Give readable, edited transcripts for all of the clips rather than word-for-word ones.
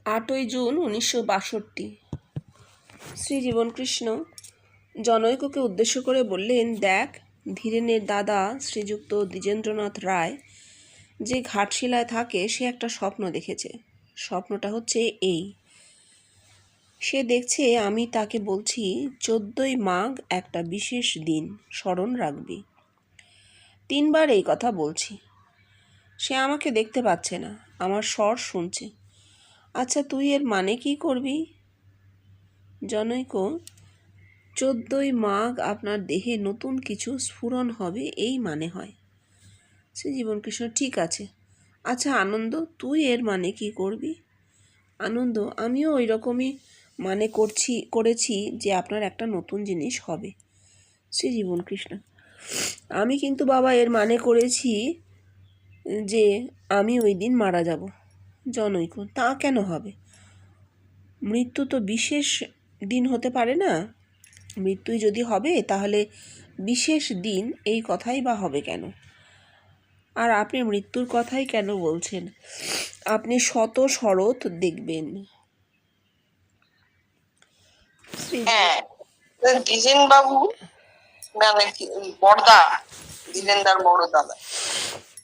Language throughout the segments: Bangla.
8ই জুন 1962। শ্রী জীবনকৃষ্ণ জনৈককে উদ্দেশ্য করে বললেন, দেখ, ধীরেনের দাদা শ্রীযুক্ত দ্বিজেন্দ্রনাথ রায় যে ঘাটশিলায় থাকে সে একটা স্বপ্ন দেখেছে। স্বপ্নটা হচ্ছে এই, সে দেখছে আমি তাকে বলছি 14ই মাঘ একটা বিশেষ দিন, স্মরণ রাখবি। 3বার এই কথা বলছি। সে আমাকে দেখতে পাচ্ছে না, আমার স্বর শুনছে। আচ্ছা, তুই এর মানে কি করবি? জনৈক, 14ই মাঘ আপনার দেহে নতুন কিছু স্ফুরণ হবে, এই মানে হয়। শ্রী জীবনকৃষ্ণ, ঠিক আছে। আচ্ছা আনন্দ, তুই এর মানে কি করবি? আনন্দ, আমিও ওই রকমই মানে করেছি যে আপনার একটা নতুন জিনিস হবে। শ্রী জীবনকৃষ্ণ, আমি কিন্তু বাবা এর মানে করেছি যে আমি ওই দিন মারা যাব। জনৈক, তা কেন হবে? মৃত্যু তো বিশেষ দিন হতে পারে না। মৃত্যুই যদি হবে তাহলে বিশেষ দিন এই কথাই বা হবে কেন? আর আপনি মৃত্যুর কথাই কেন বলছেন? আপনি শত শরৎ দেখবেন। হ্যাঁ, দ্বিজেন বাবু মানে বড়দা, দ্বিজেনদার বড় দাদা,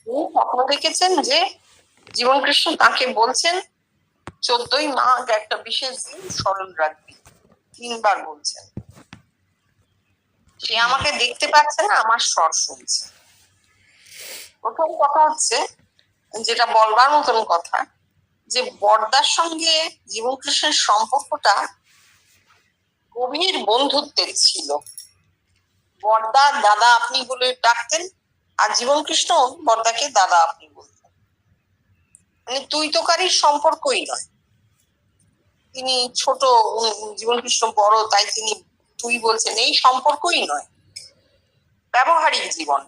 উনি স্বপ্ন দেখেছেন যে জীবনকৃষ্ণ তাকে বলছেন 14ই মাঘ একটা বিশেষ দিন, স্মরণ রাখবি। 3বার বলছেন। সে আমাকে দেখতে পাচ্ছে না, আমার স্বর শুনছে। প্রথম কথা হচ্ছে, যেটা বলবার মতন কথা, যে বড়দার সঙ্গে জীবনকৃষ্ণের সম্পর্কটা গভীর বন্ধুত্বের ছিল। বড়দা দাদা আপনি বলে ডাকতেন, আর জীবনকৃষ্ণ বড়দাকে দাদা আপনি বলতেন। মানে তুই তোকারির সম্পর্কই নয়। তিনি ছোট, জীবনকৃষ্ণ বড়, তাই তিনি তুই বলছেন, এই সম্পর্কই নয়, ব্যবহারিক জীবন।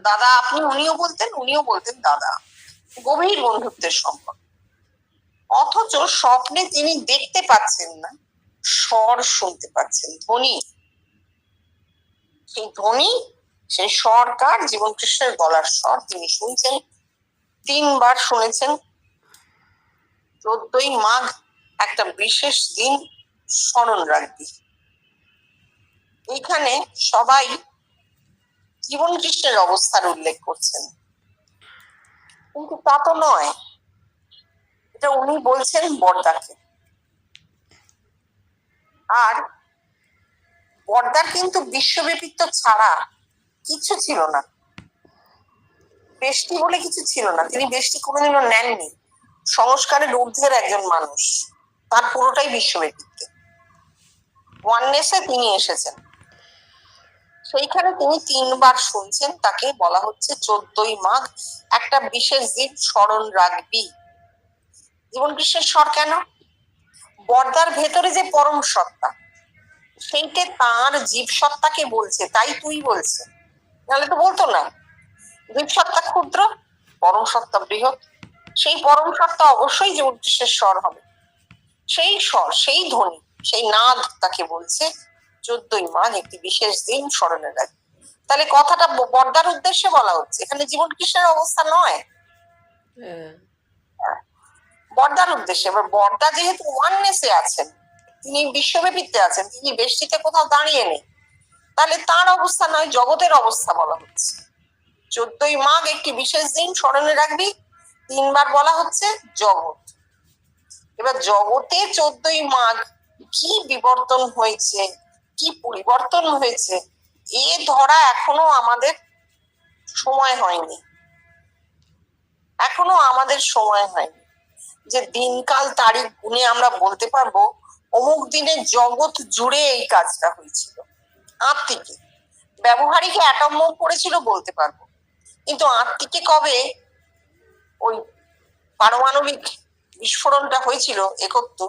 দাদা আপনি উনিও বলতেন, উনিও বলতেন দাদা, গভীর বন্ধুত্বের সম্পর্ক। অথচ স্বপ্নে তিনি দেখতে পাচ্ছেন না, স্বর শুনতে পাচ্ছেন, ধ্বনি। সেই ধ্বনি, সেই স্বর কার? জীবনকৃষ্ণের গলার স্বর তিনি শুনছেন। 3বার শুনেছেন 14ই মাঘ একটা বিশেষ দিন, স্মরণ রাখবি। এখানে সবাই জীবনকৃষ্ণের অবস্থার উল্লেখ করছেন, কিন্তু তা তো নয়। এটা উনি বলছেন বড়দাকে। আর বড়দার কিন্তু বিশ্বব্যাপিত্ব ছাড়া কিছু ছিল না, বেষ্টি বলে কিছু ছিল না। তিনি বেষ্টি কোনোদিনও নেননি। সংস্কারের ঊর্ধ্বের একজন মানুষ, তার পুরোটাই বিশ্বব্যাপিত্ব, ওয়াননেসে তিনি এসেছেন। সেইখানে তিনি 3বার শুনছেন, তাকে বলা হচ্ছে 14ই মাঘ একটা বিশেষ দিন, স্মরণ রাখবি। জীবনকৃষ্ণের স্বর কেন? বড়দার ভেতরে যে পরম সত্তা, সেইটা তার জীব সত্তাকে বলছে, তাই তুই বলছে, নাহলে তো বলতো না। জীব সত্তা ক্ষুদ্র, পরম সত্তা বৃহৎ। সেই পরম সত্তা অবশ্যই জীবনকৃষ্ণের স্বর হবে। সেই স্বর, সেই ধ্বনি, সেই নাদ তাকে বলছে 14ই মাঘ একটি বিশেষ দিন, স্মরণে রাখবি। তাহলে কথাটা বড়দার উদ্দেশ্যে বলা হচ্ছে, এখানে জীবনকৃষ্ণের অবস্থা নয়, বড়দার উদ্দেশ্যে। এবার বড়দা যেহেতু ওয়াননেসে আছেন, তিনি বিশ্বব্যাপীতে আছেন, তিনি বেষ্টিতে কোথাও দাঁড়িয়ে নেই, তাহলে তার অবস্থা নয়, জগতের অবস্থা বলা হচ্ছে। 14ই মাঘ একটি বিশেষ দিন, স্মরণে রাখবি। 3বার বলা হচ্ছে জগৎ। এবার জগতে 14ই মাঘ কি বিবর্তন হয়েছে, কি পরিবর্তন হয়েছে, এ ধরা এখনো আমাদের সময় হয়নি। এখনো আমাদের সময় হয়নি যে দিনকাল তারিখ গুনে আমরা বলতে পারবো অমুক দিনে জগৎ জুড়ে এই কাজটা হয়েছিল। আত্মিকে, ব্যবহারিক অ্যাটম বোম পড়েছিল বলতে পারবো, কিন্তু আত্মিকে কবে ওই পারমাণবিক বিস্ফোরণটা হয়েছিল 71,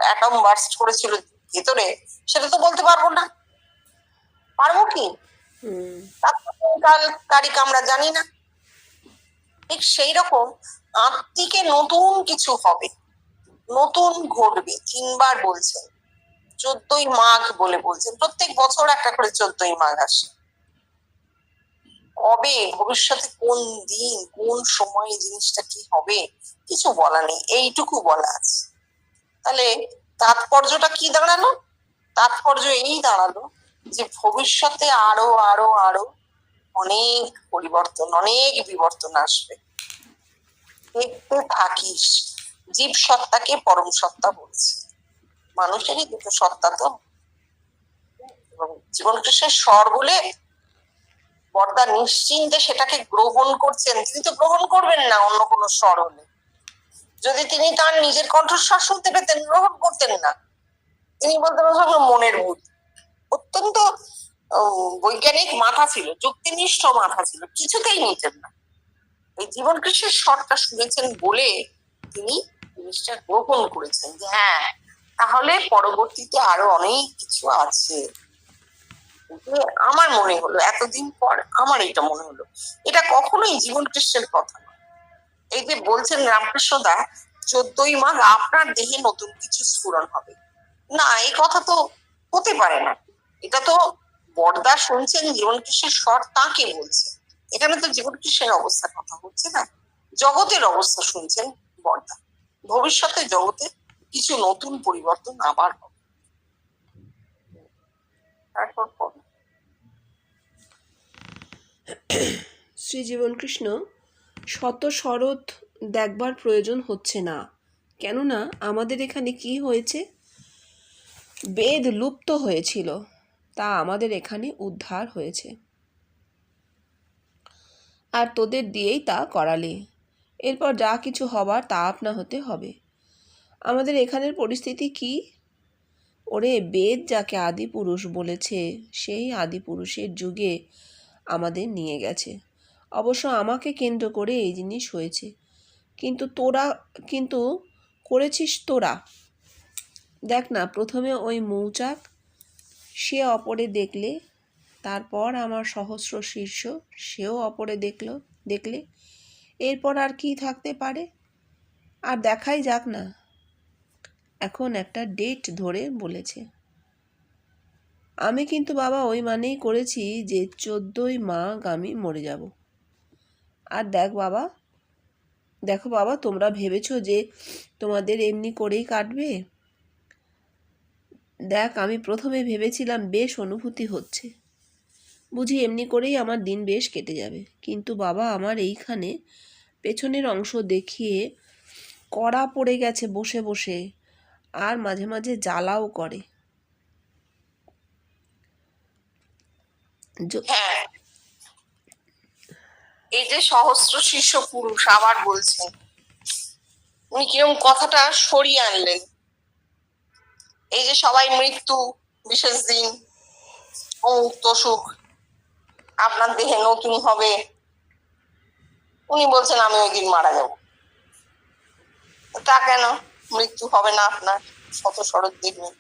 অ্যাটম বার্স্ট করেছিল ভেতরে, সেটা তো বলতে পারবো না। পারবো কি? কাল তারিখ আমরা জানি না। ঠিক সেই রকম আত্মিকে নতুন কিছু হবে, নতুন ঘটবে। 3বার বলছেন, 14ই মাঘ বলে বলছেন। প্রত্যেক বছর একটা করে 14ই মাঘ আসে। কবে, ভবিষ্যতে কোন দিন, কোন সময়ে জিনিসটা কি হবে, কিছু বলা নেই, এইটুকু বলা আছে। তাহলে তাৎপর্যটা কি দাঁড়ালো? তাৎপর্য এই দাঁড়ালো যে ভবিষ্যতে আরো আরো আরো অনেক পরিবর্তন, অনেক বিবর্তন আসবে। দেখতে থাকিস। জীব সত্তাকে পরম সত্তা বলছে। মানুষেরই দুটো সত্তা তো। এবং জীবন কৃষ্ণের স্বর বলে বর্দা নিশ্চিন্তে সেটাকে গ্রহণ করছেন। তিনি তো গ্রহণ করবেন না অন্য কোনো স্বর হলে। যদি তিনি তার নিজের কণ্ঠস্বর শুনতে পেতেন, গ্রহণ করতেন না। তিনি বলতেন সব মনের ভূত। অত্যন্ত বৈজ্ঞানিক মাথা ছিল, যুক্তিনিষ্ঠ মাথা ছিল, কিছুতেই নিতেন না। এই জীবন কৃষ্ণের স্বরটা শুনেছেন বলে তিনি জিনিসটা গ্রহণ করেছেন যে হ্যাঁ, তাহলে পরবর্তীতে আরো অনেক কিছু আছে। আমার মনে হলো এতদিন পর আমার এটা মনে হলো, এটা কখনোই জীবন কৃষ্ণের কথা নয়। এই যে বলছেন রামকৃষ্ণ দা 14ই মাঘ আপনার দেহে নতুন কিছু স্ফুরণ হবে, না এই কথা তো হতে পারে না। এটা তো বর্দা শুনছেন জীবন কৃষ্ণের স্বর, তাকে বলছে। এখানে তো জীবন কৃষ্ণের অবস্থার কথা হচ্ছে না, জগতের অবস্থা শুনছেন বর্দা। ভবিষ্যতে জগতে কিছু নতুন পরিবর্তন আবার হবে। তারপর শ্রী জীবনকৃষ্ণ, শত শরৎ দেখবার প্রয়োজন হচ্ছে না, কেননা আমাদের এখানে কি হয়েছে? বেদ লুপ্ত হয়েছিল, তা আমাদের এখানে উদ্ধার হয়েছে, আর তোদের দিয়েই তা করালে। এরপর যা কিছু হবার তা আপনা হতে হবে। আমাদের এখানের পরিস্থিতি কি? ওরে, বেদ যাকে আদি পুরুষ বলেছে সেই আদি পুরুষের যুগে আমাদের নিয়ে গেছে। অবশ্য আমাকে কেন্দ্র করে এই জিনিস হয়েছে, কিন্তু করেছিস তোরা। দেখ না, প্রথমে ওই মৌচাক, সে অপরে দেখলে, তারপর আমার সহস্র শীর্ষ, সেও অপরে দেখলে, এরপর আর কি থাকতে পারে? আর দেখাই যাক না। এখন একটা ডেট ধরে বলেছে। আমি কিন্তু বাবা ওই মানেই করেছি যে 14ই মাঘ আমি মরে যাব। আর দেখো বাবা, তোমরা ভেবেছো যে তোমাদের এমনি করেই কাটবে। দেখ, আমি প্রথমে ভেবেছিলাম বেশ অনুভূতি হচ্ছে, বুঝি এমনি করেই আমার দিন বেশ কেটে যাবে। কিন্তু বাবা, আমার এইখানে পেছনের অংশ দেখিয়ে কড়া পড়ে গেছে বসে বসে, আর মাঝে মাঝে জ্বালাও করে। হ্যাঁ, এই যে সহস্র শীর্ষ পুরুষ আবার বলছেন, উনি কিরকম কথাটা সরিয়ে আনলেন। এই যে সবাই মৃত্যু, বিশেষ দিন, সুখ আপনার দেহে নতুন হবে, উনি বলছেন আমি ওই দিন মারা যাব। তা কেন মৃত্যু হবে না আপনার? শত শরৎ দেখবেন,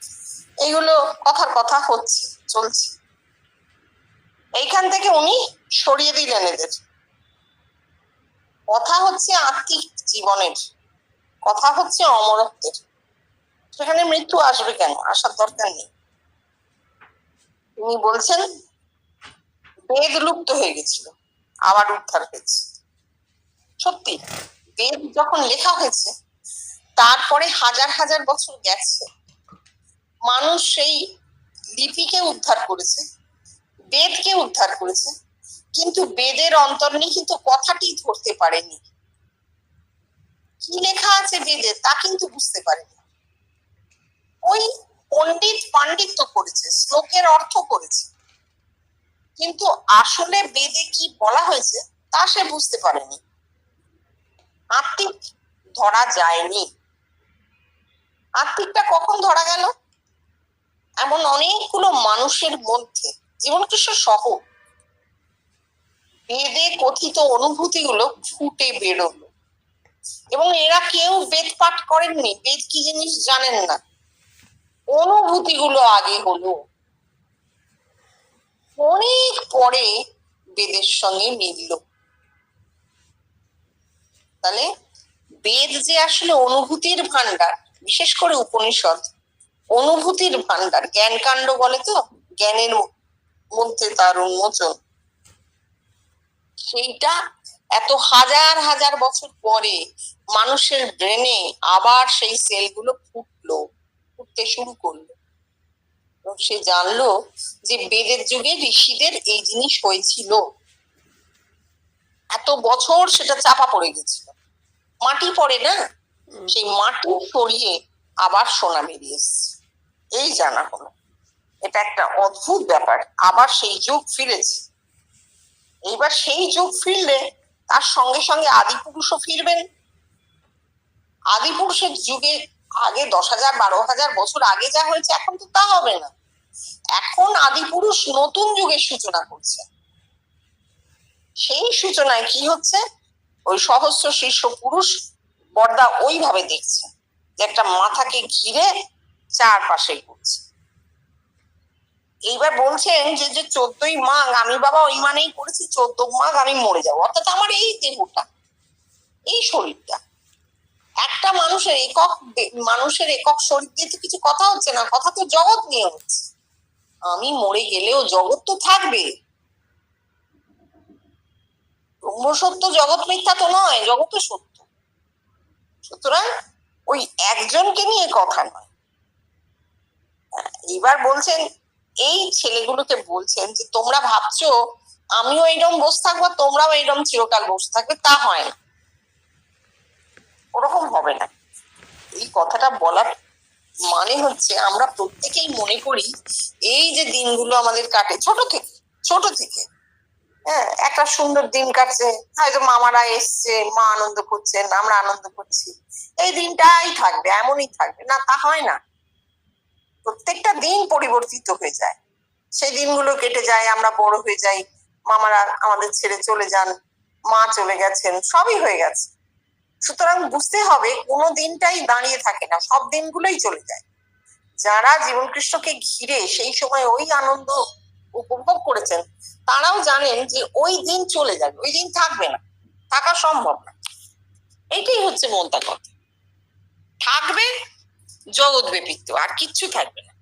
এইগুলো কথার কথা হচ্ছে, চলছে। এইখান থেকে উনি সরিয়ে দিলেন এদের। কথা হচ্ছে আত্মিক জীবনের, কথা হচ্ছে অমরত্বের। সেখানে মৃত্যু আসবে কেন? আসার দরকার নেই। তিনি বলছেন বেদ লুপ্ত হয়ে গেছিল, আবার উদ্ধার হয়েছে। সত্যি, বেদ যখন লেখা হয়েছে তারপরে হাজার হাজার বছর গেছে, মানুষ সেই লিপিকে উদ্ধার করেছে, বেদকে উদ্ধার করেছে, কিন্তু বেদের অন্তর্নিহিত কথাটি ধরতে পারেনি। কি লেখা আছে বেদে তা কিন্তু বুঝতে পারেনি। ওই পাণ্ডিত্য করেছে, শ্লোকের অর্থ করেছে, কিন্তু আসলে বেদে কি বলা হয়েছে তা সে বুঝতে পারেনি। আত্মিক ধরা যায়নি। আত্মিকটা কখন ধরা গেল? এমন অনেকগুলো মানুষের মধ্যে, জীবনকৃষ্ণ সহ, বেদে কথিত অনুভূতিগুলো ফুটে বেরোলো। এবং এরা কেউ বেদ পাঠ করেননি, বেদ কি জিনিস জানেন না। অনুভূতিগুলো আগে হলো, অনেক পরে বেদের সঙ্গে মিলল। তাহলে বেদ যে আসলে অনুভূতির ভান্ডার, বিশেষ করে উপনিষদ অনুভূতির ভান্ডার, জ্ঞান কাণ্ড বলে তো, জ্ঞানের মধ্যে তার উন্মোচন, সেইটা এত হাজার হাজার বছর পরে মানুষের ব্রেনে আবার সেই সেলগুলো ফুটতে শুরু করলো। এবং সে জানলো যে বেদের যুগে ঋষিদের এই জিনিস হয়েছিল, এত বছর সেটা চাপা পড়ে গেছিল। মাটি পড়ে না, সেই মাটি সরিয়ে আবার সোনা বেরিয়ে এসছে, এই জানা হলো। এটা একটা অদ্ভুত ব্যাপার, আবার সেই যুগ ফিরেছে। এইবার সেই যুগ ফিরলে তার সঙ্গে সঙ্গে আদিপুরুষও ফিরবেন। আদিপুরুষের যুগে আগে 10,000 12,000 বছর আগে যা হয়েছে এখন তো তা হবে না। এখন আদিপুরুষ নতুন যুগের সূচনা করছে। সেই সূচনায় কি হচ্ছে, ওই সহস্র শীর্ষ পুরুষ বর্দা ওইভাবে দেখছে যে একটা মাথাকে ঘিরে চারপাশে ঘুরছে। এইবার বলছেন যে 14ই মাঘ আমি বাবা ওই মানেই করেছি 14 মাঘ আমি মরে যাবো, অর্থাৎ আমার এই দেহটা, এই শরীরটা। একটা মানুষের একক শরীর দিয়ে তো কিছু কথা হচ্ছে না, কথা তো জগৎ নিয়ে হচ্ছে। আমি মরে গেলেও জগৎ তো থাকবে। ব্রহ্ম সত্য, জগৎ মিথ্যা তো নয়, জগৎ তো সত্য। সুতরাং ওই একজনকে নিয়ে কথা নয়। এবার বলছেন এই ছেলেগুলোকে বলছেন যে তোমরা ভাবছো আমিও এইরকম বসে থাকবো, তোমরাও এইরকম চিরকাল বসে থাকবে, তা হয় না, ওরকম হবে না। এই কথাটা বলার মানে হচ্ছে আমরা প্রত্যেকেই মনে করি এই যে দিনগুলো আমাদের কাটে ছোট থেকে হ্যাঁ, একটা সুন্দর দিন কাটছে, হয়তো মামারা এসছে, মা আনন্দ করছেন, আমরা আনন্দ করছি, এই দিনটাই থাকবে, এমনই থাকবে না, তা হয় না। প্রত্যেকটা দিন পরিবর্তিত হয়ে যায়, সেই দিনগুলো কেটে যায়, আমরা বড় হয়ে যাই, মামারা আমাদের ছেড়ে চলে যান, মা চলে গেছেন, সবই হয়ে গেছে। সুতরাং বুঝতে হবে কোনো দিনটাই দাঁড়িয়ে থাকে না, সব দিনগুলোই চলে যায়। যারা জীবন কৃষ্ণকে ঘিরে সেই সময় ওই আনন্দ উপভোগ করেছেন তারাও জানেন যে ওই দিন চলে যাবে, ওই দিন থাকবে না, থাকা সম্ভব না। এটাই হচ্ছে মোদ্দা কথা। থাকবে জগৎ ব্যতীত, আর কিচ্ছু থাকবে না।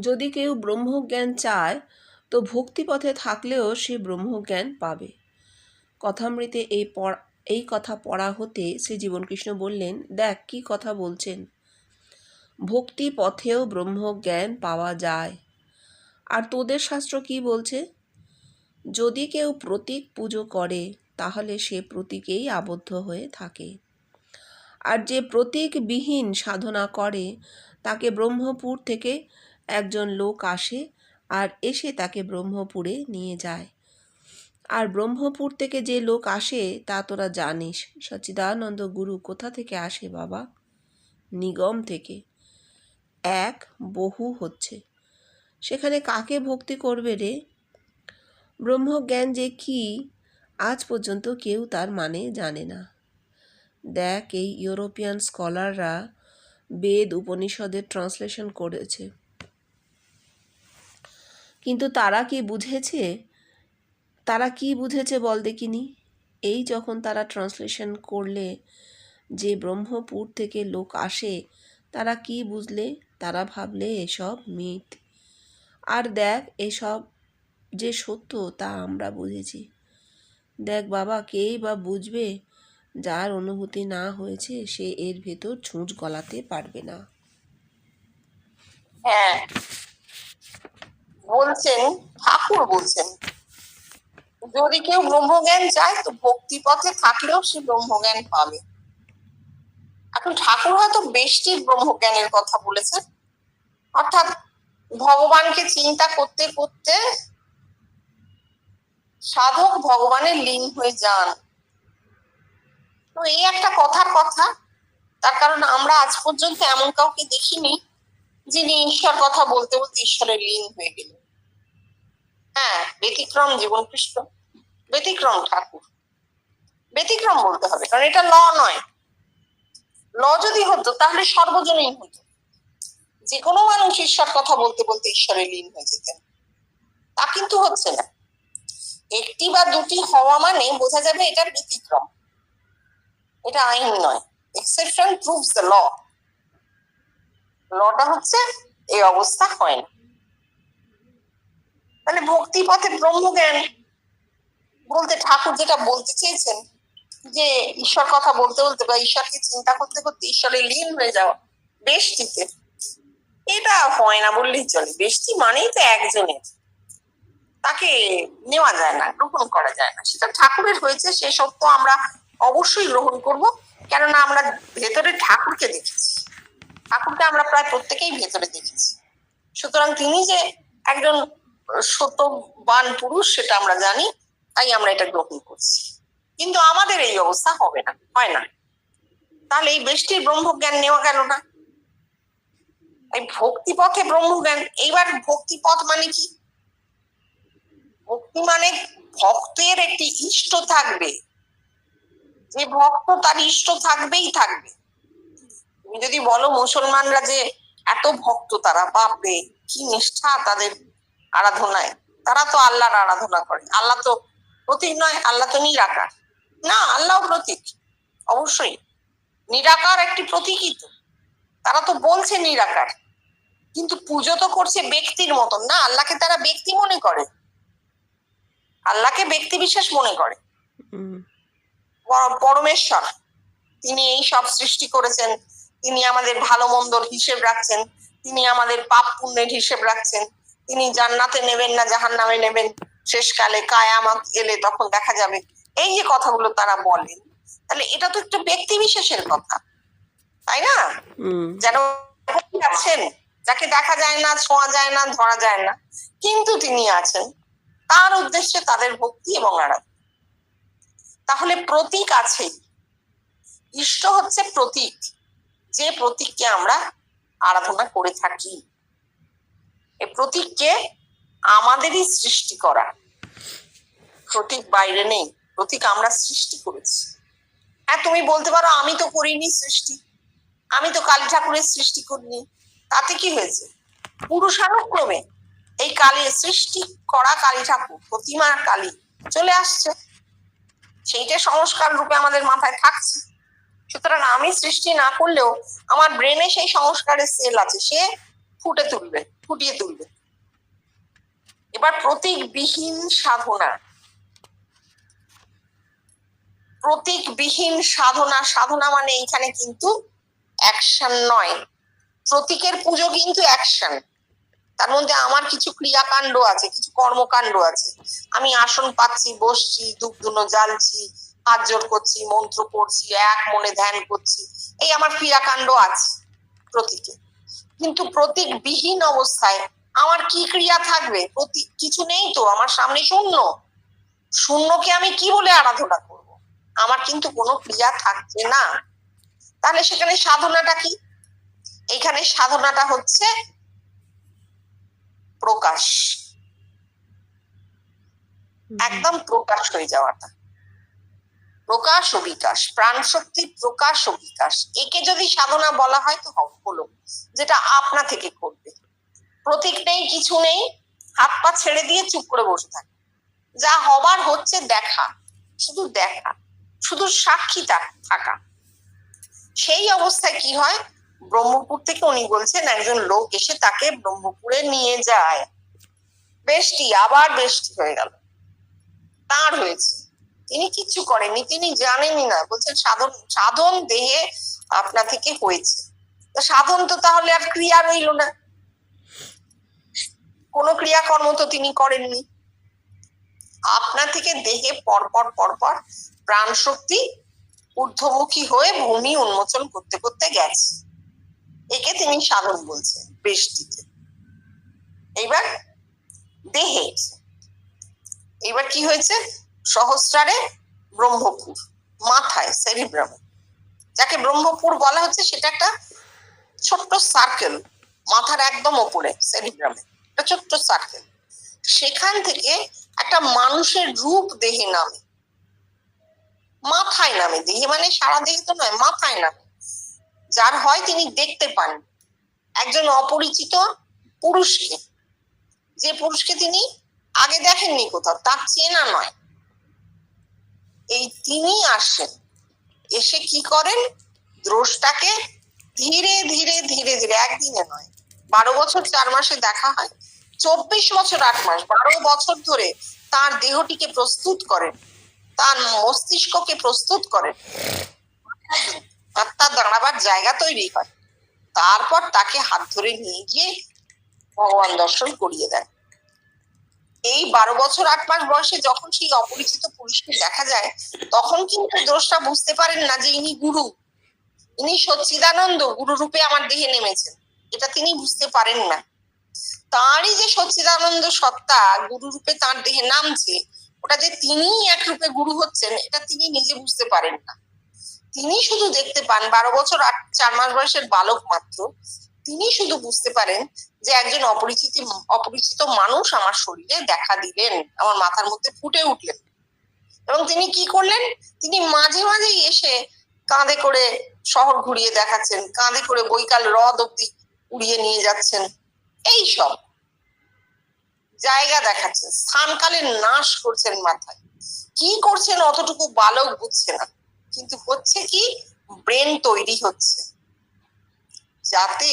যদি কেউ ব্রহ্মজ্ঞান চায় তো ভক্তিপথে থাকলেও সে ব্রহ্মজ্ঞান পাবে। কথামৃতে এই কথা পড়া হতে শ্রী জীবনকৃষ্ণ বললেন, দেখ কি কথা বলছেন, ভক্তি পথেও ব্রহ্মজ্ঞান পাওয়া যায়। আর তোদের শাস্ত্র কি বলছে, যদি কেউ প্রতীক পুজো করে তাহলে সে প্রতীকেই আবদ্ধ হয়ে থাকে, আর যে প্রতীকবিহীন সাধনা করে তাকে ব্রহ্মপুর থেকে একজন লোক আসে আর এসে তাকে ব্রহ্মপুরে নিয়ে যায়। আর ব্রহ্মপুর থেকে যে লোক আসে তা তোরা জানিস, সচ্চিদানন্দ গুরু কোথা থেকে আসে বাবা? নিগম থেকে। এক বহু হচ্ছে, সেখানে কাকে ভক্তি করবে রে? ব্রহ্মজ্ঞান যে কি আজ পর্যন্ত কেউ তার মানে জানে না। দেখ, এই ইউরোপিয়ান স্কলাররা বেদ উপনিষদের ট্রান্সলেশন করেছে, কিন্তু তারা কি বুঝেছে বল দেখিনি? এই যখন তারা ট্রান্সলেশন করলে যে ব্রহ্মপুর থেকে লোক আসে, তারা কি বুঝলে? তারা ভাবলে এসব মিথ। আর দেখ, এসব যে সত্য তা আমরা বুঝেছি। দেখ বাবা, কেই বা বুঝবে? যার অনুভূতি না হয়েছে সে এর ভেতর ছুঁচ গলাতে পারবে না। হ্যাঁ, বলছেন ঠাকুর বলছেন যদি কেউ ব্রহ্মজ্ঞান চায় তো ভক্তি পথে থাকলেও সে ব্রহ্মজ্ঞান পাবে। এখন ঠাকুর হয়তো বেষ্টির ব্রহ্মজ্ঞানের কথা বলেছেন, অর্থাৎ ভগবানকে চিন্তা করতে করতে সাধক ভগবানের লীন হয়ে যান। তো এই একটা কথার কথা, তার কারণ আমরা আজ পর্যন্ত এমন কাউকে দেখিনি যিনি ঈশ্বর কথা বলতে বলতে ঈশ্বরের লীন হয়ে গেলেন। হ্যাঁ, ব্যতিক্রম জীবন কৃষ্ণ, ব্যতিক্রম ঠাকুর, ব্যতিক্রম বলতে হবে, কারণ এটা ল নয়। ল যদি হতো তাহলে সর্বজনীন হতো, যে কোনো মানুষ ঈশ্বর কথা বলতে বলতে ঈশ্বরে লীন হয়ে যেতেন। তা কিন্তু হচ্ছে না। একটি বা দুটি হওয়া মানে বোঝা যাবে এটা ব্যতিক্রম, এটা আইন নয়। Exception proves the law. লটা হচ্ছে এই অবস্থা হয় না। মানে ভক্তি পথে ব্রহ্মজ্ঞান বলতে ঠাকুর যেটা বলতে চেয়েছেন, যে ঈশ্বর কথা বলতে বলতে বা ঈশ্বরকে চিন্তা করতে করতে ঈশ্বরে লীন হয়ে যাওয়া বেষ্টিতে, এটা হয় না বললেই চলে। বেষ্টি মানেই তো একজনের, তাকে নেওয়া যায় না, গ্রহণ করা যায় না। সেটা ঠাকুরের হয়েছে, সে সত্য আমরা অবশ্যই গ্রহণ করব, কেননা আমরা ভেতরে ঠাকুরকে দেখেছি, ঠাকুরকে আমরা প্রায় প্রত্যেকেই ভেতরে দেখেছি। সুতরাং তিনি যে একজন সত্যবান পুরুষ সেটা আমরা জানি, তাই আমরা এটা গ্রহণ করছি। কিন্তু আমাদের এই অবস্থা হবে না, হয় না। তাহলে এই বেষ্টির ব্রহ্মজ্ঞান নেওয়া গেল না। এই ভক্তিপথে ব্রহ্মজ্ঞান। এইবার ভক্তিপথ মানে কি? ভক্তি মানে ভক্তের একটি ইষ্ট থাকবে, যে ভক্ত তার ইষ্ট থাকবেই থাকবে। তুমি যদি বলো মুসলমানরা যে এত ভক্ত, তারা বাপরে কি নিষ্ঠা তাদের আরাধনায়, তারা তো আল্লাহর আরাধনা করে। আল্লাহ তো প্রতীক নয়, আল্লাহ তো নিরাকার। না, আল্লাহ প্রতীক, অবশ্যই নিরাকার একটি প্রতীকই তো। তারা তো বলছে নিরাকার, কিন্তু পুজো তো করছে ব্যক্তির মতন না। আল্লাহকে তারা ব্যক্তি মনে করে, আল্লাহকে ব্যক্তি বিশেষ মনে করে। পরমেশ্বর তিনি এই সব সৃষ্টি করেছেন, তিনি আমাদের ভালো মন্দর হিসেব রাখছেন, তিনি আমাদের পাপ পুণ্যের হিসেব রাখছেন, তিনি জান্নাতে নেবেন না জাহান্নামে নেবেন শেষকালে, কায়ামত এলে তখন দেখা যাবে। এই যে কথাগুলো তারা বলেন, তাহলে এটা তো একটা ব্যক্তি বিশেষের কথা, তাই না? যেন আছেন যাকে দেখা যায় না, ছোঁয়া যায় না, ধরা যায় না, কিন্তু তিনি আছেন, তার উদ্দেশ্যে তাদের ভক্তি এবং আরাধনা। তাহলে প্রতীক আছে, ইষ্ট হচ্ছে প্রতীক, যে প্রতীককে আমরা আরাধনা করে থাকি। এই প্রতীককে আমাদেরই সৃষ্টি করা, প্রতীক বাইরে নেই, প্রতীক আমরা সৃষ্টি করেছি। হ্যাঁ, তুমি বলতে পারো আমি তো করিনি সৃষ্টি, আমি তো কালী ঠাকুরের সৃষ্টি করিনি। তাতে কি হয়েছে? পুরুষানুক্রমে এই কালী সৃষ্টি করা কালী ঠাকুর, প্রতিমা কালী চলে আসছে, সেইটা সংস্কার রূপে আমাদের মাথায় থাকছে। সুতরাং আমি সৃষ্টি না করলেও আমার ব্রেনে সেই সংস্কারের সেল আছে, সে ফুটিয়ে তুলবে। এবার প্রতীকবিহীন সাধনা, প্রতীকবিহীন সাধনা, সাধনা মানে এইখানে কিন্তু অ্যাকশন নয়। প্রতীকের পুজো কিন্তু অ্যাকশন, তার মধ্যে আমার কিছু ক্রিয়াকাণ্ড আছে, কিছু কর্মকাণ্ড আছে। আমি আসন পাচ্ছি, বসছি, ধূপ ধুনো জ্বালছি, হাত জোর করছি, মন্ত্র পড়ছি, এক মনে ধ্যান করছি, এই আমার ক্রিয়াকাণ্ড আছে প্রতীকে। কিন্তু প্রতীকবিহীন অবস্থায় আমার কি ক্রিয়া থাকবে? প্রতীক কিছু নেই তো, আমার সামনে শূন্য। শূন্যকে আমি কি বলে আরাধনা করব? আমার কিন্তু কোনো ক্রিয়া থাকছে না। তাহলে সেখানে সাধনাটা কি? এখানে সাধনাটা হচ্ছে প্রকাশ, একদম প্রকাশ হয়ে যাওয়াটা, প্রকাশ ও বিকাশ, প্রাণ শক্তির প্রকাশ ও বিকাশ। একে যদি সাধনা বলা হয় তো হলো যেটা আপনা থেকে করবে। প্রতীক নেই, কিছু নেই, হাত পা ছেড়ে দিয়ে চুপ করে বসে থাকে, যা হবার হচ্ছে দেখা, শুধু দেখা, শুধু সাক্ষী থাকা। সেই অবস্থায় কি হয়? ব্রহ্মপুর থেকে উনি বলছেন একজন লোক এসে তাকে ব্রহ্মপুরে নিয়ে যায়। বেষ্টি, আবার বেষ্টি হয়ে গেল, তার হয়েছে, তিনি কিচ্ছু করেননি, তিনি জানেনই না। বলছেন সাধন দেহে আপনা থেকে হয়েছে। তো সাধন তো তাহলে আর ক্রিয়া রইল না, কোনো ক্রিয়াকর্ম তো তিনি করেননি। আপনা থেকে দেহে পরপর পরপর প্রাণ শক্তি ঊর্ধ্বমুখী হয়ে ভূমি উন্মোচন করতে করতে গেছে, একে তিনি সাধন বলছেন বেষ্টিতে। এইবার দেহে, এইবার কি হয়েছে? সহস্রারে ব্রহ্মপুর, মাথায় সেরিব্রামে, যাকে ব্রহ্মপুর বলা হচ্ছে, সেটা একটা ছোট্ট সার্কেল, মাথার একদম ওপরে সেরিব্রামে একটা ছোট্ট সার্কেল। সেখান থেকে একটা মানুষের রূপ দেহে নামে, মাথায় নামে। দেহে মানে সারা দেহে তো নয়, মাথায় নামে। যার হয় তিনি দেখতে পান একজন অপরিচিত পুরুষকে, যে পুরুষকে তিনি আগে দেখেননি কোথাও, তার চেনা নয়। এই তিনি আসেন, এসে কি করেন? দ্রষ্টাকে ধীরে ধীরে ধীরে ধীরে, একদিনে নয়, 12 বছর 4 মাসে দেখা হয়, 24 বছর 8 মাস, 12 বছর ধরে তার দেহটিকে প্রস্তুত করেন, তার মস্তিষ্ককে প্রস্তুত করেন, আত্মা দাঁড়াবার জায়গা তৈরি হয়। তারপর তাকে হাত ধরে নিয়ে গিয়ে ভগবান দর্শন করিয়ে দেন। এই 12 বছর 8 মাস বয়সে যখন সেই অপরিচিত পুরুষকে দেখা যায়, তখন কিন্তু দ্রষ্টা বুঝতে পারেন না যে ইনি গুরু, ইনি সচ্চিদানন্দ গুরু রূপে আমার দেহে নেমেছেন, এটা তিনি বুঝতে পারেন না। তারই যে সচ্চিদানন্দ সত্তা গুরু রূপে তার দেহে নামছে, ওটা যে তিনি এক রূপে গুরু হচ্ছেন, এটা তিনি নিজে বুঝতে পারেন না। তিনি শুধু দেখতে পান 12 বছর 4 মাস বয়সের বালক মাত্র, তিনি শুধু বুঝতে পারেন যে একজন অপরিচিত মানুষ আমার শরীরে দেখা দিলেন, আমার মাথার মধ্যে ফুটে উঠলেন। এবং তিনি কি করলেন, তিনি মাঝে মাঝেই এসে কাঁধে করে শহর ঘুরিয়ে দেখাচ্ছেন, কাঁধে করে বৈকাল হ্রদ অব্দি উড়িয়ে নিয়ে যাচ্ছেন, এই সব জায়গা দেখাচ্ছেন, স্থানকালের নাশ করছেন মাথায়। কি করছেন অতটুকু বালক বুঝছে না, কিন্তু হচ্ছে কি, ব্রেন তৈরি হচ্ছে, যাতে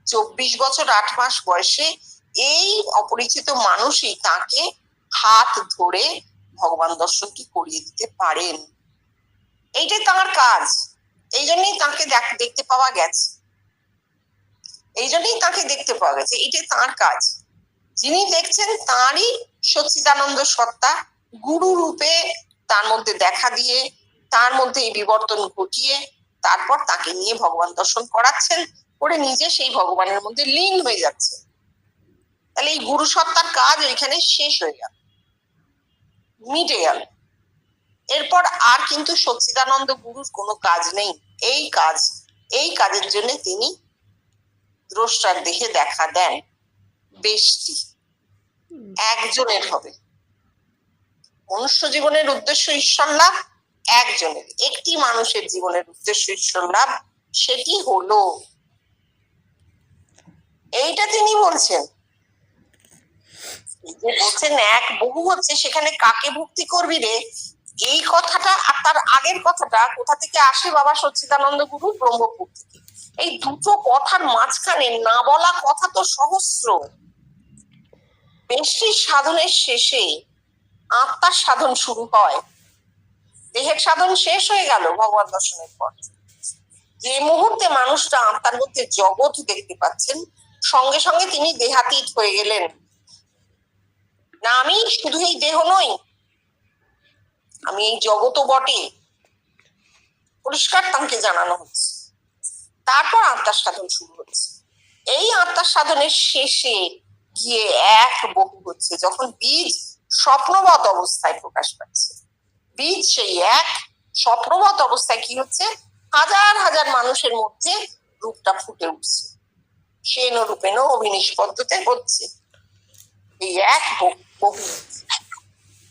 24 বছর 8 মাস বয়সে এই অপরিচিত মানুষই তাকে হাত ধরে ভগবান দর্শনটি করিয়ে দিতে পারেন। এইটাই তাঁর কাজ, এই জন্যই তাকে দেখতে পাওয়া গেছে, এই জন্যই তাকে দেখতে পাওয়া গেছে, এটাই তাঁর কাজ। যিনি দেখছেন তাঁরই সচ্চিদানন্দ সত্তা গুরু রূপে তার মধ্যে দেখা দিয়ে, তার মধ্যে এই বিবর্তন ঘটিয়ে তারপর তাকে নিয়ে ভগবান দর্শন করাচ্ছেন, করে নিজে সেই ভগবানের মধ্যে লীন হয়ে যাচ্ছে। তাহলে এই গুরু সত্তার কাজ ওইখানে শেষ হয়ে গেল, মিটে গেল। এরপর আর কিন্তু সচ্চিদানন্দ গুরুর কোনো কাজ নেই। এই কাজের জন্য তিনি দ্রষ্টার দেহে দেখা দেন। বেশটি একজনের হবে। মনুষ্য জীবনের উদ্দেশ্য ঈশ্বর লাভ একজনের, একটি মানুষের জীবনের উদ্দেশ্য ঈশ্বর লাভ, সেটি হলো, এইটা তিনি বলছেন। বলছেন এক বহু হচ্ছে, সেখানে কাকে ভক্তি করবি রে, এই কথাটা আর তার আগের কথাটা কোথা থেকে আসে? বাবা সচ্চিদানন্দ গুরু ব্রহ্মপুর থেকে। এই দুটো কথার মাঝখানে না বলা কথা তো সহস্র। বেশটির সাধনের শেষে আত্মার সাধন শুরু হয়, দেহের সাধন শেষ হয়ে গেল ভগবান দর্শনের পর। যে মুহূর্তে মানুষটা আত্মার মধ্যে জগৎ দেখতে পাচ্ছেন, সঙ্গে সঙ্গে তিনি দেহাতীত হয়ে গেলেন। না আমি শুধু এই দেহ নই, আমি এই জগৎও বটে, পরিষ্কার তাকে জানানো হচ্ছে। তারপর আত্মার সাধন শুরু হচ্ছে। এই আত্মার সাধনের শেষে গিয়ে এক বহু হচ্ছে, যখন বীজ স্বপ্নবৎ অবস্থায় প্রকাশ পাচ্ছে। বীজ সেই এক স্বপ্নবৎ অবস্থায় কি হচ্ছে, হাজার হাজার মানুষের মধ্যে রূপটা ফুটে উঠছে, সেন রূপেণ অভিনিষ্পদ্যতে হচ্ছে। এই এক বহু,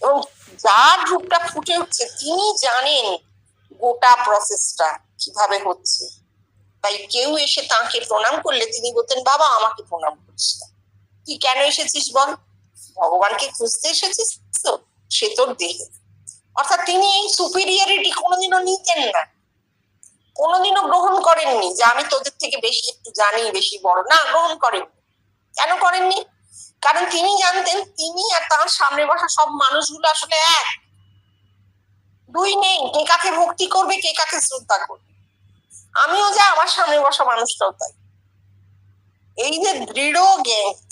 এবং যার রূপটা ফুটে উঠছে তিনি জানেন গোটা প্রসেসটা কিভাবে হচ্ছে। তাই কেউ এসে তাকে প্রণাম করলে তিনি বলতেন, বাবা আমাকে প্রণাম করিস না, তুই কেন এসেছিস বল, ভগবানকে খুঁজতে এসেছিস তো, সে তোর দেহে। অর্থাৎ তিনি এই সুপিরিয়রিটি কোনোদিনও নিতেন না, কোনোদিনও গ্রহণ করেননি যে আমি তোদের থেকে বেশি একটু জানি, বেশি বড়, না, গ্রহণ করেননি। কেন করেননি? কারণ তিনি জানতেন তিনি আর তার সামনে বসা সব মানুষগুলো আসলে এক, দুই নেই। কে কাকে ভক্তি করবে, কে কাকে শ্রদ্ধা করবে। আমিও যা, আমার সামনে বসা মানুষটাও তাই। এই যে দৃঢ়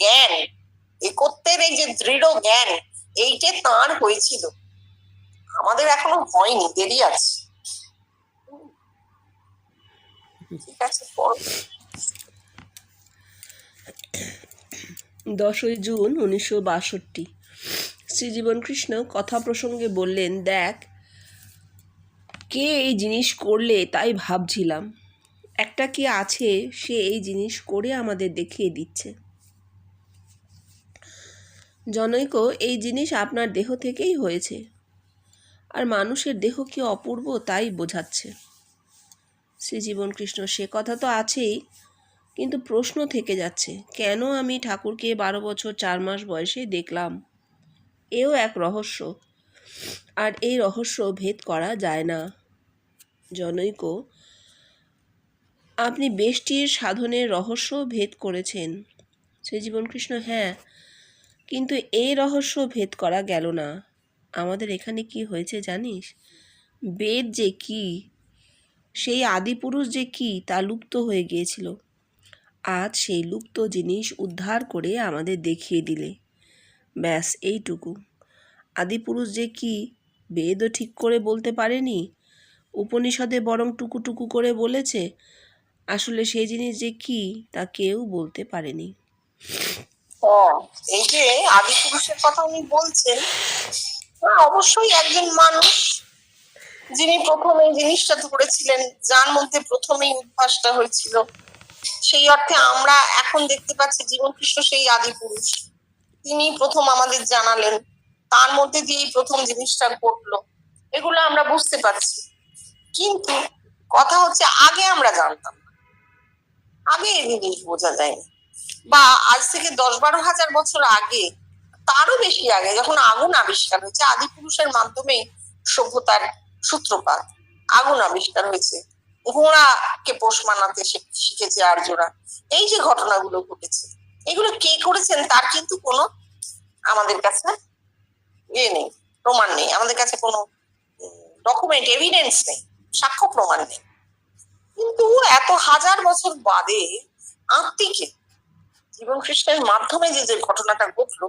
জ্ঞান, একত্বের এই যে দৃঢ় জ্ঞান, এইটা তাঁর হয়েছিল, আমাদের এখনো হয়নি, দেরি আছে। ঠিক আছে। 10ই জুন 1962 শ্রীজীবন কৃষ্ণ কথা প্রসঙ্গে বললেন, দেখ কে এই জিনিস করলে তাই ভাবছিলাম, একটা কি আছে সে এই জিনিস করে আমাদের দেখিয়ে দিচ্ছে। জনৈক এই জিনিস আপনার দেহ থেকেই হয়েছে, আর মানুষের দেহ কি অপূর্ব তাই বোঝাচ্ছে। শ্রীজীবন কৃষ্ণ, সে কথা তো আছেই, কিন্তু প্রশ্ন থেকে যাচ্ছে, কেন আমি ঠাকুরকে 12 বছর 4 মাস বয়সে দেখলাম? এও এক রহস্য, আর এই রহস্য ভেদ করা যায় না। জনৈক, আপনি বেষ্টির সাধনের রহস্য ভেদ করেছেন। শ্রীজীবন কৃষ্ণ, হ্যাঁ, কিন্তু এই রহস্য ভেদ করা গেল না। আমাদের এখানে কি হয়েছে জানিস? বেদ যে কি, সেই আদিপুরুষ যে কি, তা লুপ্ত হয়ে গিয়েছিল। আজ সেই লুপ্ত জিনিস উদ্ধার করে আমাদের দেখিয়ে দিলে। ব্যাস এইটুকু। আদিপুরুষ যে কি, বেদও ঠিক করে বলতে পারেনি, উপনিষদে বরং টুকু করে বলেছে। আসলে সেই জিনিস যে কি, তা কেউ বলতে পারেনি। এই যে আদি পুরুষের কথা উনি বলছেন, অবশ্যই একজন মানুষ যিনি প্রথম এই জিনিসটা ধরেছিলেন, যার মধ্যে প্রথমেই উদ্ভাসটা হয়েছিল। সেই অর্থে আমরা এখন দেখতে পাচ্ছি জীবন কৃষ্ণ সেই আদি পুরুষ, তিনি প্রথম আমাদের জানালেন, তার মধ্যে দিয়েই প্রথম জিনিসটা ঘটলো, এগুলো আমরা বুঝতে পারছি। কিন্তু কথা হচ্ছে আগে আমরা জানতাম না, আগে এই জিনিস বোঝা যায়নি। বা আজ থেকে 10-12 হাজার বছর আগে, তারও বেশি আগে, যখন আগুন আবিষ্কার হয়েছে, আদি পুরুষের মাধ্যমে সভ্যতার সূত্রপাত, আগুন আবিষ্কার হয়েছে, ঘোড়াকে পোষ মানাতে শিখেছে আর্যরা, এই যে ঘটনাগুলো ঘটেছে, এগুলো কে করেছেন তার কিন্তু কোনো আমাদের কাছে নেই, প্রমাণ নেই, আমাদের কাছে কোনো ডকুমেন্ট এভিডেন্স নেই, সাক্ষ্য প্রমাণ নেই। কিন্তু এত হাজার বছর বাদে আত্মিকে জীবন কৃষ্ণের মাধ্যমে যে যে ঘটনাটা ঘটলো,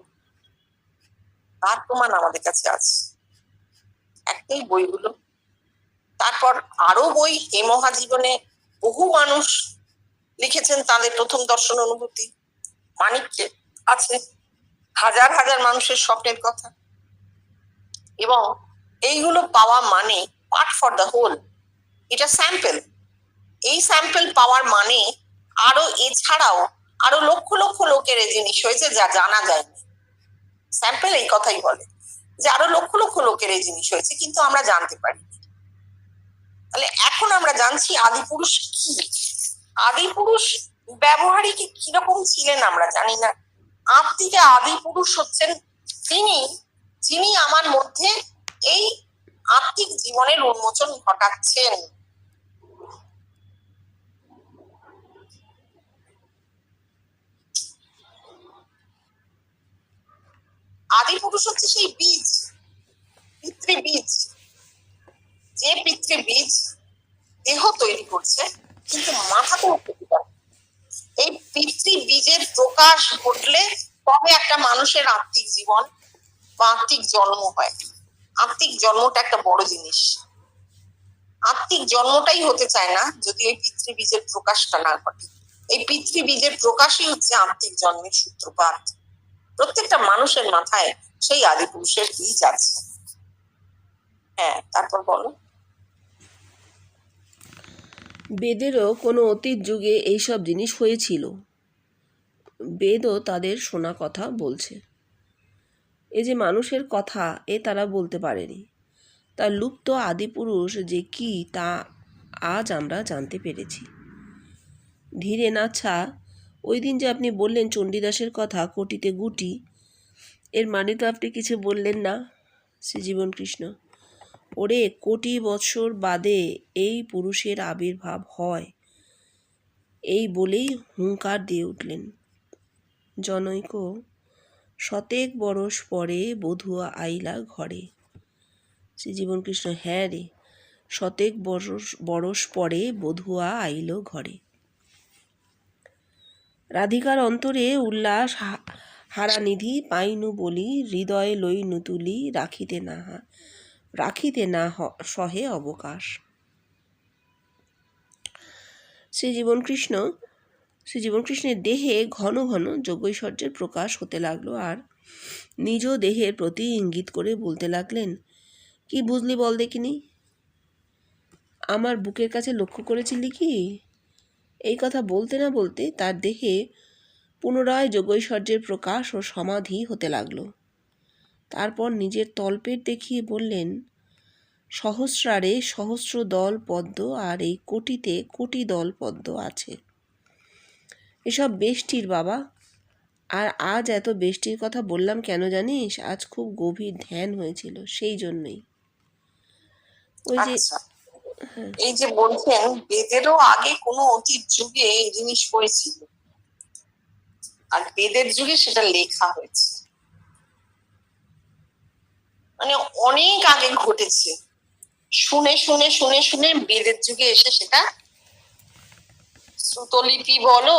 তার প্রমাণ আমাদের কাছে আছে, একটাই বইগুলো। তারপর আরো বই, এই মহাজীবনে বহু মানুষ লিখেছেন তাদের প্রথম দর্শন অনুভূতি, মানিককে আছে হাজার হাজার মানুষের স্বপ্নের কথা, এবং এইগুলো পাওয়া মানে পার্ট ফর দ্য হোল, এটা স্যাম্পল। এই স্যাম্পল পাওয়ার মানে আরো এছাড়াও আরো লক্ষ লক্ষ লোকের এই জিনিস হয়েছে যা জানা যায়নি। স্যাম্পল এই কথাই বলে যে আরো লক্ষ লক্ষ লোকের এই জিনিস হয়েছে, কিন্তু আমরা জানতে পারি। তাহলে এখন আমরা জানছি আদিপুরুষ কি, আদিপুরুষ ব্যবহারিক কিরকম ছিলেন আমরা জানি না। আত্মিকে আদিপুরুষ হচ্ছেন তিনি, যিনি আমার মধ্যে এই আত্মিক জীবনের উন্মোচন ঘটাচ্ছেন। আদিপুরুষ হচ্ছে সেই বীজ, পিতৃবীজ, যে পিতৃবীজ দেহ তৈরি করছে কিন্তু মাথাতে উঠতে পারে। এই পিতৃবীজের প্রকাশ ঘটলে তবে একটা মানুষের আত্মিক জীবন বা আত্মিক জন্ম হয়। আত্মিক জন্মটা একটা বড় জিনিস, আত্মিক জন্মটাই হতে চায় না যদি এই পিতৃবীজের প্রকাশটা না ঘটে। এই পিতৃবীজের প্রকাশই হচ্ছে আত্মিক জন্মের সূত্রপাত। প্রত্যেকটা মানুষের মাথায় সেই আদিপুরুষের বীজ আছে। হ্যাঁ, তারপর বলো। বেদেরও কোনো অতীত যুগে এইসব জিনিস হয়েছিল, বেদও তাদের শোনা কথা বলছে। এ যে মানুষের কথা, এ তারা বলতে পারেনি। তার লুপ্ত আদিপুরুষ যে কি, তা আজ আমরা জানতে পেরেছি। ধীরেন, আচ্ছা, ওই দিন যে আপনি বললেন চণ্ডীদাসের কথা, কোটিতে গুটি, এর মানে তো আপনি কিছু বললেন না। শ্রীজীবন কৃষ্ণ: ওরে, কোটি বৎসর বাদে এই পুরুষের আবির্ভাব হয়, এই বলেই হুঙ্কার দিয়ে উঠলেন। জনৈক: শতেক বরষ পরে বধূয়া আইলা ঘরে। শ্রীজীবন কৃষ্ণ: হ্যাঁ রে, শতেক বরষ পরে বধূয়া আইল ঘরে। রাধিকার অন্তরে উল্লাস হারানিধি পাইনু বলি, হৃদয়ে লইনু তুলি, রাখিতে না সহে অবকাশ। শ্রীজীবন কৃষ্ণের দেহে ঘন ঘন যোগৈশ্বর্যের প্রকাশ হতে লাগলো, আর নিজ দেহের প্রতি ইঙ্গিত করে বলতে লাগলেন, কি বুঝলি বল দেখিনি? আমার বুকের কাছে লক্ষ্য করেছিলি কি? এই কথা বলতে না বলতে তার দেহে পুনরায় যোগৈশ্বর্যের প্রকাশ ও সমাধি হতে লাগলো। তারপর নিজের তলপেট দেখিয়ে বললেন, সহস্রারে সহস্র দল পদ্ম, আর এই কোটিতে কোটি দল পদ্ম আছে। এসব বেষ্টির বাবা। আর আজ এত বেষ্টির কথা বললাম কেন জানিস? আজ খুব গভীর ধ্যান হয়েছিল, সেই জন্যই। ওই যে এই যে বলছেন বেদেরও আগে কোনো অতীত যুগে এই জিনিস হয়েছিল, আর বেদের যুগে সেটা লেখা হয়েছে। মানে অনেক আগে ঘটেছে, শুনে শুনে শুনে শুনে বেদের যুগে এসে সেটা শ্রুতলিপি বলো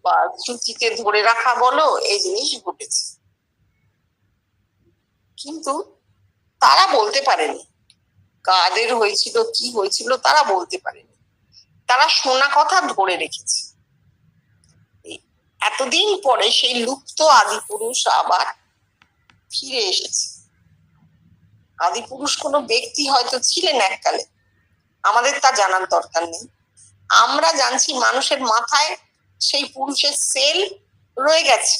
বা শ্রুতিতে ধরে রাখা বলো, এই জিনিস ঘটেছে। কিন্তু তারা বলতে পারেনি কাদের হয়েছিল, কি হয়েছিল, তারা বলতে পারেনি। তারা শোনা কথা ধরে রেখেছে। এতদিন পরে সেই লুপ্ত আদি পুরুষ আবার ফিরে এসেছে। আদি পুরুষ কোনো ব্যক্তি হয়তো ছিলেন এককালে, আমাদের তা জানার দরকার নেই। আমরা জানছি মানুষের মাথায় সেই পুরুষের সেল রয়ে গেছে।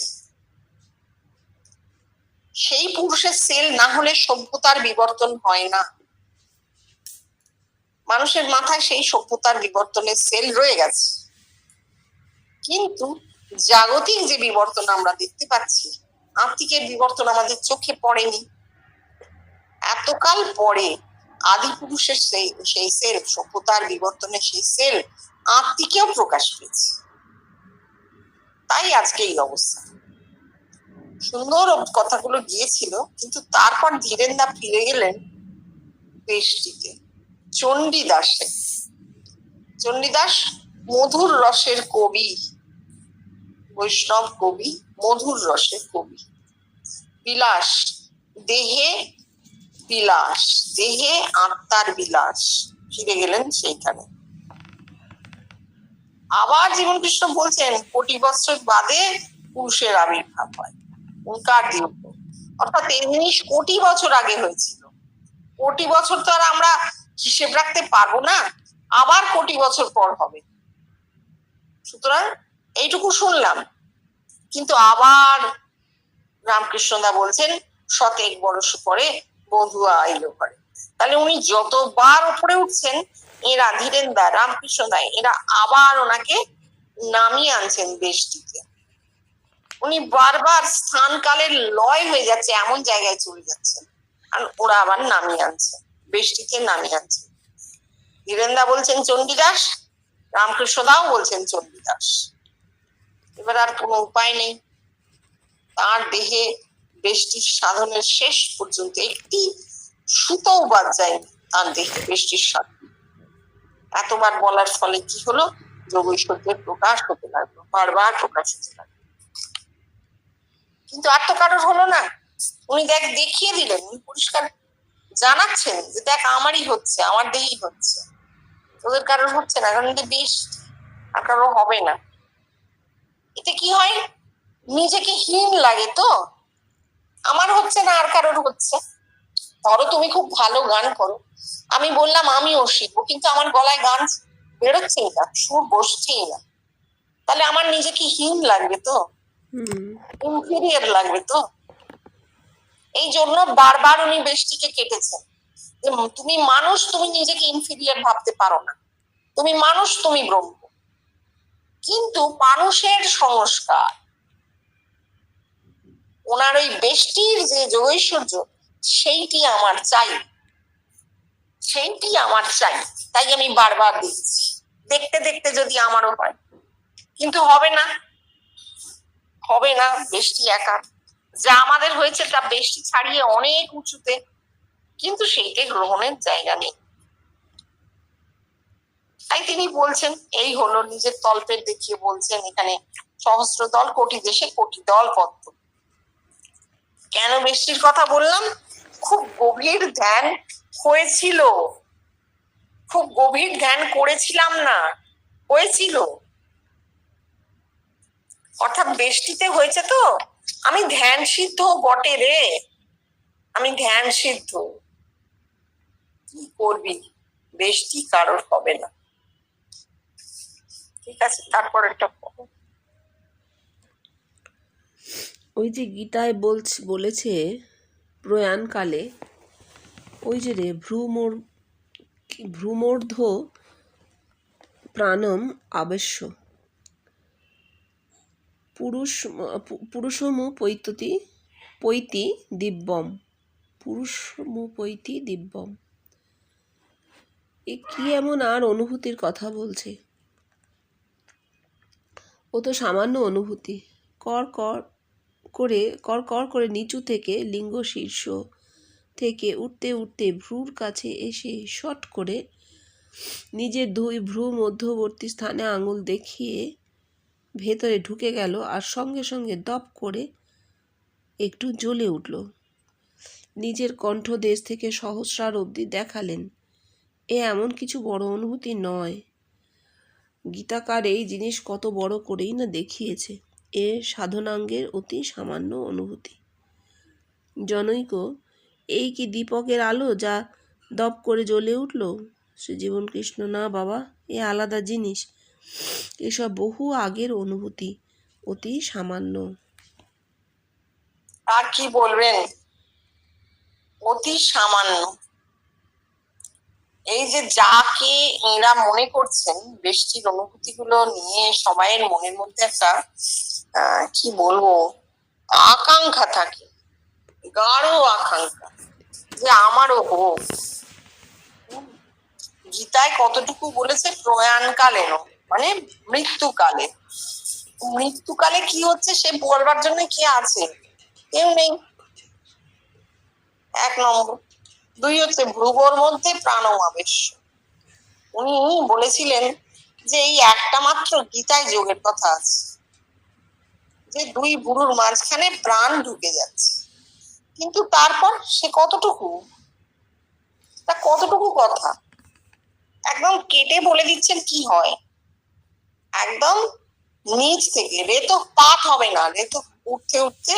সেই পুরুষের সেল না হলে সভ্যতার বিবর্তন হয় না। মানুষের মাথায় সেই সভ্যতার বিবর্তনের সেল রয়ে গেছে। কিন্তু জাগতিক যে বিবর্তন আমরা দেখতে পাচ্ছি, আত্মিকের বিবর্তন আমাদের চোখে পড়েনি। এতকাল পরে আদি পুরুষের সেই সেল, সভ্যতার বিবর্তনের সেই সেল আত্মিকেও প্রকাশ পেয়েছে। তাই আজকে এই অবস্থা। সুন্দর কথাগুলো গিয়েছিল, কিন্তু তারপর ধীরেন্দা ফিরে গেলেন দেশটিতে, চণ্ডীদাসে। চণ্ডীদাস মধুর রসের কবি, বৈষ্ণব কবি, মধুর রসের কবি। বিলাস, দেহে বিলাস, দেহে আত্মার বিলাস, ফিরে গেলেন সেইখানে। আবার জীবন কৃষ্ণ বলছেন কোটি বছর বাদে পুরুষের আবির্ভাব হয়, ওঙ্কার দিয়ে। অর্থাৎ এই জিনিস কোটি বছর আগে হয়েছিল। কোটি বছর তো আর আমরা হিসেব রাখতে পারবো না, আবার কোটি বছর পর হবে। সুতরাং এইটুকু শুনলাম, কিন্তু আবার রামকৃষ্ণদা বলছেন শতেক বরস পরে বধুয়া আইলো ঘরে। তাহলে উনি যতবার উপরে উঠছেন, এরা ধীরেন্দা, রামকৃষ্ণদা, এরা আবার ওনাকে নামিয়ে আনছেন দেশটিতে। উনি বারবার স্থান কালের লয় হয়ে যাচ্ছে, এমন জায়গায় চলে যাচ্ছেন, আর ওরা আবার নামিয়ে আনছে, বেষ্টিতে নামিয়ে আনছে। ধীরেন্দা বলছেন চণ্ডীদাস, রামকৃষ্ণদাও বলছেন চণ্ডীদাস। এবার আর কোনো উপায় নেই। তার দেহে বেষ্টির সাধনের শেষ পর্যন্ত একটি সুতো বাদ যায়নি তার দেহে বেষ্টির সাধন। এতবার বলার ফলে কি হলো? যোগ ঐশ্বর্যের প্রকাশ হতে লাগলো, বারবার প্রকাশ হতে লাগলো। কিন্তু আর তো কারোর হলো না। উনি দেখিয়ে দিলেন, উনি পরিষ্কার জানাচ্ছেন যে দেখ আমারই হচ্ছে, আমার দেহেই হচ্ছে, তোদের কারোর হচ্ছে না, কারণ এটা বেশ আর কারোর হবে না। এতে কি হয়? নিজেকে হীন লাগে তো, আমার হচ্ছে না আর কারোর হচ্ছে। ধরো তুমি খুব ভালো গান করো, আমি বললাম আমিও শিখবো, কিন্তু আমার গলায় গান বেরোচ্ছেই না, সুর বসছেই না, তাহলে আমার নিজেকে হীন লাগবে তো, ইনফিরিয়ার লাগবে তো। এই জন্য বারবার উনি বেষ্টিকে কেটেছেন। তুমি মানুষ, তুমি নিজেকে ইনফিরিয়ার ভাবতে পারো না, তুমি মানুষ, তুমি ব্রহ্ম। কিন্তু মানুষের সংস্কার, ওনার ওই বেষ্টির যে যোগৈশ্বর্য, সেইটি আমার চাই, সেইটি আমার চাই। তাই আমি বারবার দেখছি, দেখতে দেখতে যদি আমারও হয়, কিন্তু হবে না, হবে না। বেষ্টি একা, যা আমাদের হয়েছে তা বেষ্টি ছাড়িয়ে অনেক উঁচুতে, কিন্তু সেইটা গ্রহণের জায়গা নেই। তাই তিনি বলছেন, এই হলো নিজের তল্পের দেখিয়ে বলছেন এখানে সহস্র দল কোটি দেশে কোটি দল পদ্ম। কেন বেষ্টির কথা বললাম? খুব গভীর ধ্যান হয়েছিল, খুব গভীর ধ্যান করেছিলাম না, হয়েছিল। অর্থাৎ বেষ্টিতে হয়েছে তো, আমি ধ্যান সিদ্ধ বটে রে, আমি ধ্যান সিদ্ধ। কি করবি, বেষ্টি কারোর হবে না। ঠিক আছে, তারপর একটা ওই যে গীতায় বলেছে প্রয়াণকালে, ওই যে রে ভ্রূমূর্ধ প্রাণম আবেশ্য পুরুষমু পৈতি দিব্যম, পুরুষমু পৈতি দিব্যম। এ কি এমন আর অনুভূতির কথা বলছে? ও তো সামান্য অনুভূতি। কর কর করে কড়কড় করে নিচু থেকে লিঙ্গ শীর্ষ থেকে উঠতে উঠতে ভ্রুর কাছে এসে শট করে নিজের দুই ভ্রু মধ্যবর্তী স্থানে আঙুল দেখিয়ে ভেতরে ঢুকে গেল, আর সঙ্গে সঙ্গে দপ করে একটু জ্বলে উঠল। নিজের কণ্ঠদেশ থেকে সহস্রার অবধি দেখালেন এ এমন কিছু বড় অনুভূতি নয়। গীতাকার এই জিনিস কত বড় করেই না দেখিয়েছে। এ সাধনাঙ্গের অতি সামান্য অনুভূতি। জনৈক, এই কি দীপকের আলো যা দপ করে জ্বলে উঠল? শ্রীজীবন কৃষ্ণ: না বাবা, এ আলাদা জিনিস। এসব বহু আগের অনুভূতি, অতি সামান্য। আর কি বলবেন, অতি সামান্য। এই যে যাকে এরা মনে করছেন, বৃষ্টির অনুভূতি গুলো নিয়ে সবাইয়ের মনের মধ্যে একটা কি বলবো, আকাঙ্ক্ষা থাকে, গাঢ় আকাঙ্ক্ষা যে আমারও হোক। গীতায় কতটুকু বলেছে, প্রয়াণকালে, মানে মৃত্যুকালে। মৃত্যুকালে কি হচ্ছে সে বলবার জন্য কে আছে? কেউ নেই, 1 নম্বর। 2 হচ্ছে ভ্রুবর মধ্যে প্রাণমাবেশ। উনি বলেছিলেন যে এই একটা মাত্র গীতায় যোগের কথা আছে, যে 2 ভ্রুর মাঝখানে প্রাণ ঢুকে যাচ্ছে। কিন্তু তারপর সে কতটুকু কথা একদম কেটে বলে দিচ্ছেন কি হয়। একদম নিচ থেকে রেতপাত হবে না, উঠতে উঠতে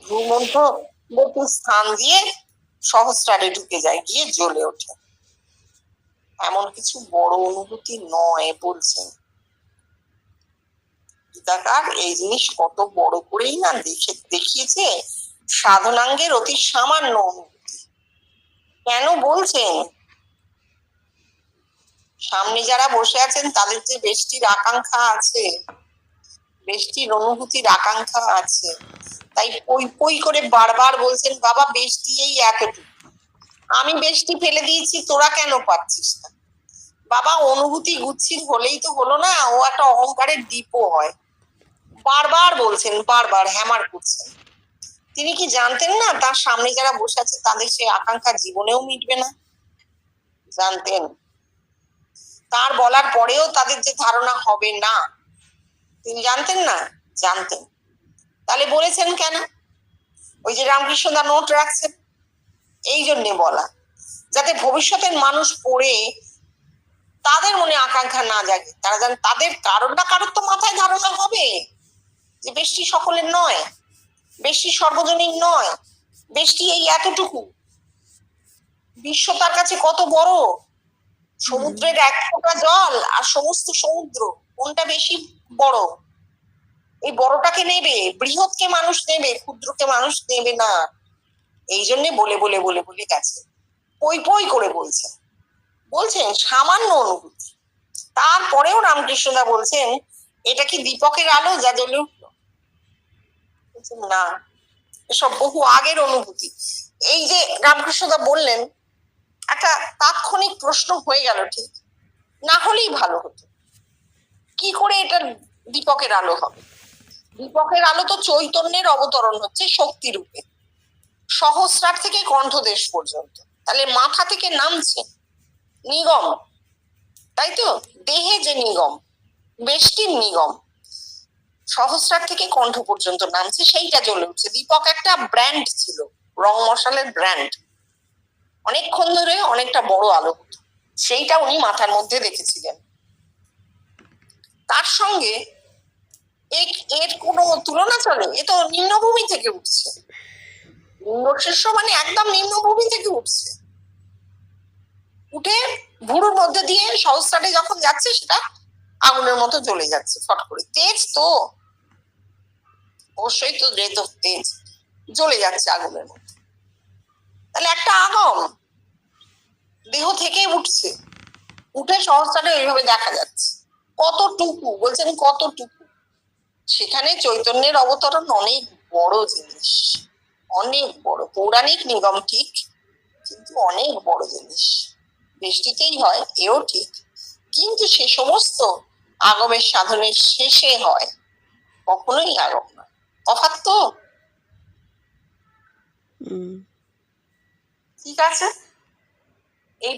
ভ্রুমধ্যবর্তী স্থান দিয়ে সহস্রারে ঢুকে যায়, গিয়ে জ্বলে ওঠে। এমন কিছু বড় অনুভূতি নয় বলছেন গীতাকার। এই জিনিস কত বড় করেই না দেখিয়েছে, সাধনাঙ্গের অতি সামান্য অনুভূতি। কেন বলছেন? সামনে যারা বসে আছেন তাদের যে বেষ্টির আকাঙ্ক্ষা আছে, বেষ্টির অনুভূতির আকাঙ্ক্ষা আছে, তাই পই পই করে বারবার বলছেন, বাবা বেষ্টি এই এতটুকু, আমি বেষ্টি ফেলে দিয়েছি, তোরা কেন পাচ্ছিস না? বাবা অনুভূতি গুচ্ছির হলেই তো হলো না, ও একটা অহংকারের দ্বীপও হয়। বারবার বলছেন, বারবার হ্যামার করছেন। তিনি কি জানতেন না তার সামনে যারা বসে আছে তাদের সেই আকাঙ্ক্ষা জীবনেও মিটবে না? জানতেন। তার বলার পরেও তাদের যে ধারণা হবে না, তিনি জানতেন না? জানতেন। তাহলে বলেছেন কেন? ওই যে রামকৃষ্ণদা নোট রাখছেন, এই জন্যে বলা, যাতে ভবিষ্যতের মানুষ পড়ে তাদের মনে আকাঙ্ক্ষা না জাগে। তারা জান তাদের কারোর না কারোর তো মাথায় ধারণা হবে যে বেষ্টি সকলের নয়, বেষ্টি সর্বজনীন নয়, বেষ্টি এই এতটুকু। বিশ্ব তার কাছে কত বড়, সমুদ্রের 1 ফোঁটা জল আর সমস্ত সমুদ্র, কোনটা বেশি বড়? এই বড়টাকে নেবে, বৃহৎকে মানুষ নেবে, ক্ষুদ্রকে মানুষ নেবে না। এই জন্য বলে বলে বলে বলে গেছে, পই পই করে বলছেন সামান্য অনুভূতি। তারপরেও রামকৃষ্ণদা বলছেন, এটা কি দীপকের আলো যা জ্বলে উঠলো? না, এসব বহু আগের অনুভূতি। এই যে রামকৃষ্ণদা বললেন, একটা তাৎক্ষণিক প্রশ্ন হয়ে গেল, ঠিক না হলেই ভালো হতো, কি করে এটা দীপকের আলো হবে? দীপকের আলো তো চৈতন্যের অবতরণ হচ্ছে শক্তি রূপে, সহস্রার থেকে কণ্ঠদেশ পর্যন্ত। তাহলে মাথা থেকে নামছে নিগম, তাই তো? দেহে যে নিগম, বেষ্টির নিগম, সহস্রার থেকে কণ্ঠ পর্যন্ত নামছে, সেইটা জ্বলে উঠছে। দীপক একটা ব্র্যান্ড ছিল, রং মশালের ব্র্যান্ড। অনেকক্ষণ ধরে অনেকটা বড় আলো হতো, সেইটা উনি মাথার মধ্যে দেখেছিলেন। তার সঙ্গে এর কোনো তুলনা চলে? এ তো নিম্নভূমি থেকে উঠছে, নিম্নশীর্ষ মানে একদম নিম্নভূমি থেকে উঠছে, উঠে ভুরুর মধ্যে দিয়ে সহস্রাটে যখন যাচ্ছে, সেটা আগুনের মতো জ্বলে যাচ্ছে ফট করে। তেজ তো অবশ্যই তো, রেত তেজ, জ্বলে যাচ্ছে আগুনের মতো। তাহলে একটা আগম দেহ থেকে উঠছে, উঠে সহস্রাটে এইভাবে দেখা যাচ্ছে। কতটুকু বলছেন, কতটুকু? সেখানে চৈতন্যের অবতরণ অনেক বড় জিনিস, অনেক বড়। পৌরাণিক নিগম ঠিক, কিন্তু অনেক বড় জিনিস। বৃষ্টিতেই হয় এও ঠিক, কিন্তু সে সমস্ত আগমের সাধনের শেষে হয়, কখনোই আগম না। তফাৎ তো হুম। ঠিক আছে।